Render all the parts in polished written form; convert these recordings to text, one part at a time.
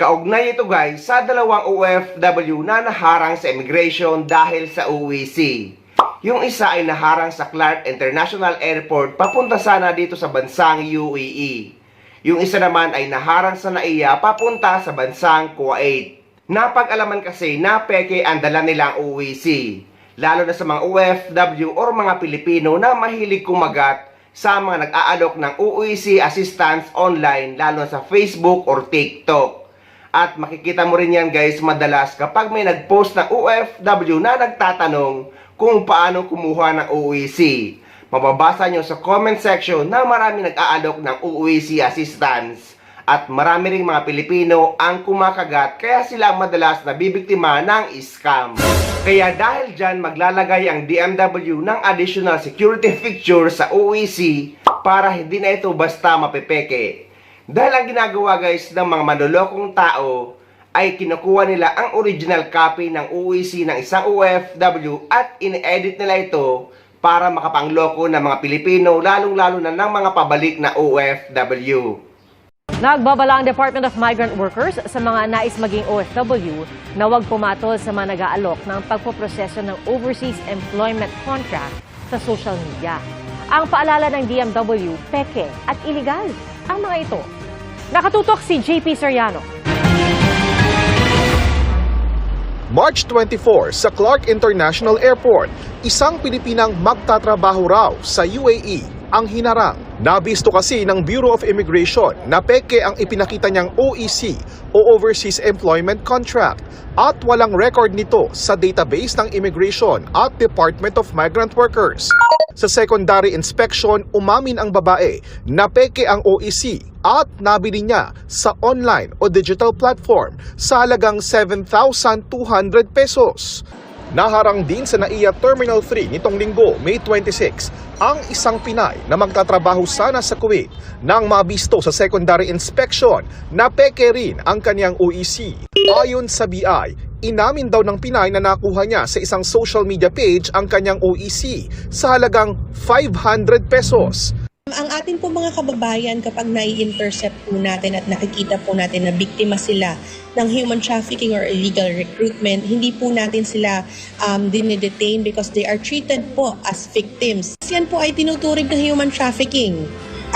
Kaugnay ito guys sa dalawang OFW na naharang sa immigration dahil sa UEC. Yung isa ay naharang sa Clark International Airport papunta sana dito sa bansang UAE. Yung isa naman ay naharang sa NAIA papunta sa bansang Kuwait. Napag-alaman kasi na peke ang dala nilang UEC, lalo na sa mga OFW o mga Pilipino na mahilig kumagat sa mga nag-aalok ng UEC assistance online, lalo sa Facebook or TikTok. At makikita mo rin yan guys madalas kapag may nag-post ng OFW na nagtatanong kung paano kumuha ng UEC. Mababasa nyo sa comment section na marami nag-aalok ng UEC assistance. At marami ring mga Pilipino ang kumakagat kaya sila madalas nabibiktima ng scam. Kaya dahil dyan maglalagay ang DMW ng additional security feature sa UEC para hindi na ito basta mapepeke. Dahil ang ginagawa guys ng mga manlolokong tao ay kinukuha nila ang original copy ng UEC ng isang OFW at in-edit nila ito para makapangloko ng mga Pilipino, lalong-lalo na ng mga pabalik na OFW. Nagbabala ang Department of Migrant Workers sa mga nais maging OFW na huwag pumatol sa mga nag-aalok ng pagpoproseso ng overseas employment contract sa social media. Ang paalala ng DMW, peke at iligal ang mga ito. Nakatutok si JP Soriano. March 24 sa Clark International Airport, isang Pilipinang magtatrabaho raw sa UAE ang hinarang. Nabisto kasi ng Bureau of Immigration na peke ang ipinakita niyang OEC o Overseas Employment Contract at walang record nito sa database ng Immigration at Department of Migrant Workers. Sa secondary inspection, umamin ang babae na peke ang OEC at nabili niya sa online o digital platform sa halagang 7,200 pesos. Naharang din sa NAIA Terminal 3 nitong linggo, May 26, ang isang Pinay na magtatrabaho sana sa Kuwait nang mabisto sa secondary inspection na peke rin ang kanyang OEC. Ayon sa BI, inamin daw ng Pinay na nakuha niya sa isang social media page ang kanyang OEC sa halagang 500 pesos. Ang atin po mga kababayan, kapag nai-intercept po natin at nakikita po natin na biktima sila ng human trafficking or illegal recruitment, hindi po natin sila dinidetain because they are treated po as victims. Yan po ay tinuturing na human trafficking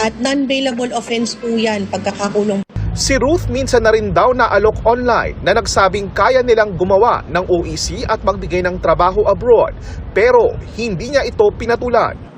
at non-bailable offense po yan, pagkakakulong. Si Ruth minsan na rin daw naalok online na nagsabing kaya nilang gumawa ng OEC at magbigay ng trabaho abroad, pero hindi niya ito pinatulan.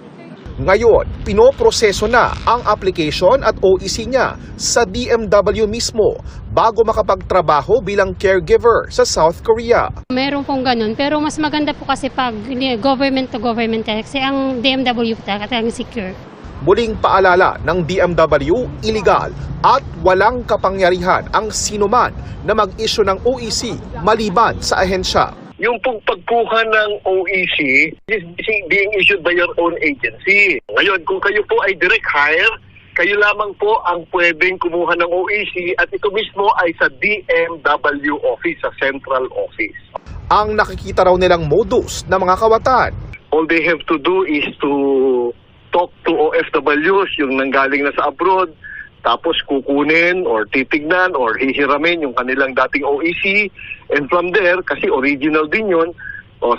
Ngayon, pinoproseso na ang application at OEC niya sa DMW mismo bago makapagtrabaho bilang caregiver sa South Korea. Meron pong ganun, pero mas maganda po kasi pag government to government kasi ang DMW talagang secure. Muling paalala ng DMW, illegal at walang kapangyarihan ang sinuman na mag-issue ng OEC maliban sa ahensya. Yung pong pagkuha ng OEC is being issued by your own agency. Ngayon, kung kayo po ay direct hire, kayo lamang po ang pwedeng kumuha ng OEC at ito mismo ay sa DMW office, sa central office. Ang nakikita raw nilang modus ng mga kawatan. All they have to do is to talk to OFWs, yung nanggaling na sa abroad, tapos kukunin or titignan or hihiramin yung kanilang dating OEC, and from there, kasi original din yun,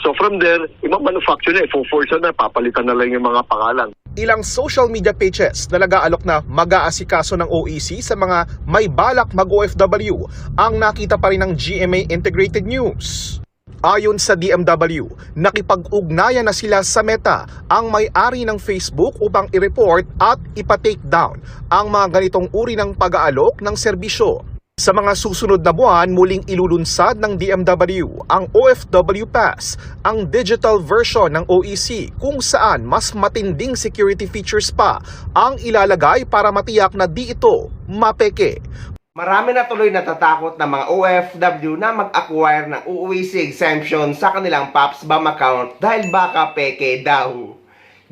so from there, manufacture na, i-force na, papalitan na lang yung mga pangalan. Ilang social media pages na nag-aalok na mag-aasikaso ng OEC sa mga may balak mag-OFW ang nakita pa rin ng GMA Integrated News. Ayon sa DMW, nakipag-ugnayan na sila sa Meta, ang may-ari ng Facebook, upang i-report at ipa-take down ang mga ganitong uri ng pag-aalok ng serbisyo. Sa mga susunod na buwan, muling ilulunsad ng DMW ang OFW Pass, ang digital version ng OEC kung saan mas matinding security features pa ang ilalagay para matiyak na di ito mapeke. Marami na tuloy natatakot ng mga OFW na mag-acquire ng UEC exemption sa kanilang PAPS-BAM account dahil baka peke daw.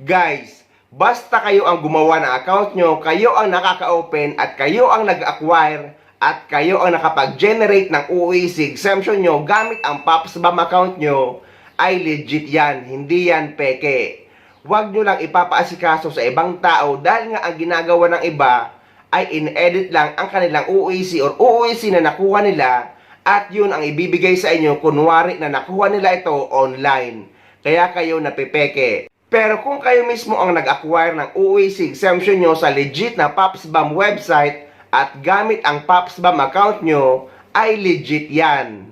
Guys, basta kayo ang gumawa ng account nyo, kayo ang nakaka-open at kayo ang nag-acquire at kayo ang nakapag-generate ng UEC exemption nyo gamit ang PAPS-BAM account nyo, ay legit yan, hindi yan peke. Huwag nyo lang ipapaasikaso sa ibang tao dahil nga ang ginagawa ng iba ay in-edit lang ang kanilang UEC or UEC na nakuha nila at yun ang ibibigay sa inyo kunwari na nakuha nila ito online. Kaya kayo napipeke. Pero kung kayo mismo ang nag-acquire ng UEC exemption nyo sa legit na POPSBAM website at gamit ang POPSBAM account nyo, ay legit yan.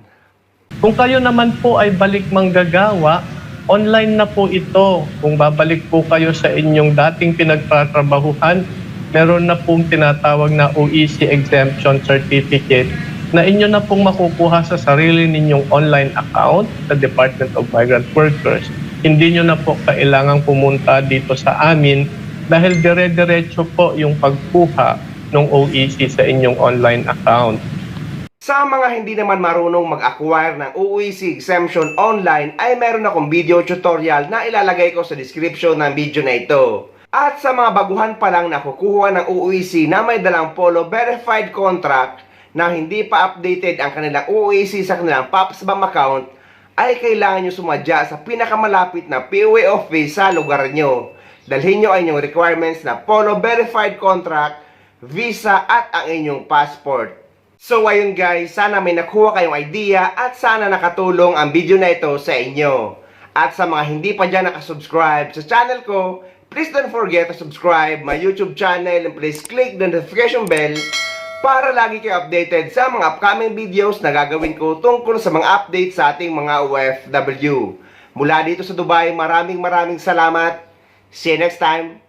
Kung kayo naman po ay balik manggagawa, online na po ito. Kung babalik po kayo sa inyong dating pinagtatrabahuhan, meron na pong tinatawag na OEC Exemption Certificate na inyo na pong makukuha sa sarili ninyong online account sa Department of Migrant Workers. Hindi nyo na po kailangang pumunta dito sa amin dahil dire-diretso po yung pagkuha ng OEC sa inyong online account. Sa mga hindi naman marunong mag-acquire ng UEC exemption online ay meron akong video tutorial na ilalagay ko sa description ng video na ito. At sa mga baguhan pa lang na kukuha ng UEC na may dalang Polo verified contract na hindi pa updated ang kanilang UEC sa kanilang POPSBAM account, ay kailangan nyo sumadya sa pinakamalapit na POA office sa lugar nyo. Dalhin nyo ang inyong requirements na Polo verified contract, visa at ang inyong passport. So ayun guys, sana may nakuha kayong idea at sana nakatulong ang video na ito sa inyo. At sa mga hindi pa dyan nakasubscribe sa channel ko, please don't forget to subscribe my YouTube channel and please click the notification bell para lagi kayo updated sa mga upcoming videos na gagawin ko tungkol sa mga updates sa ating mga OFW. Mula dito sa Dubai, maraming salamat. See you next time.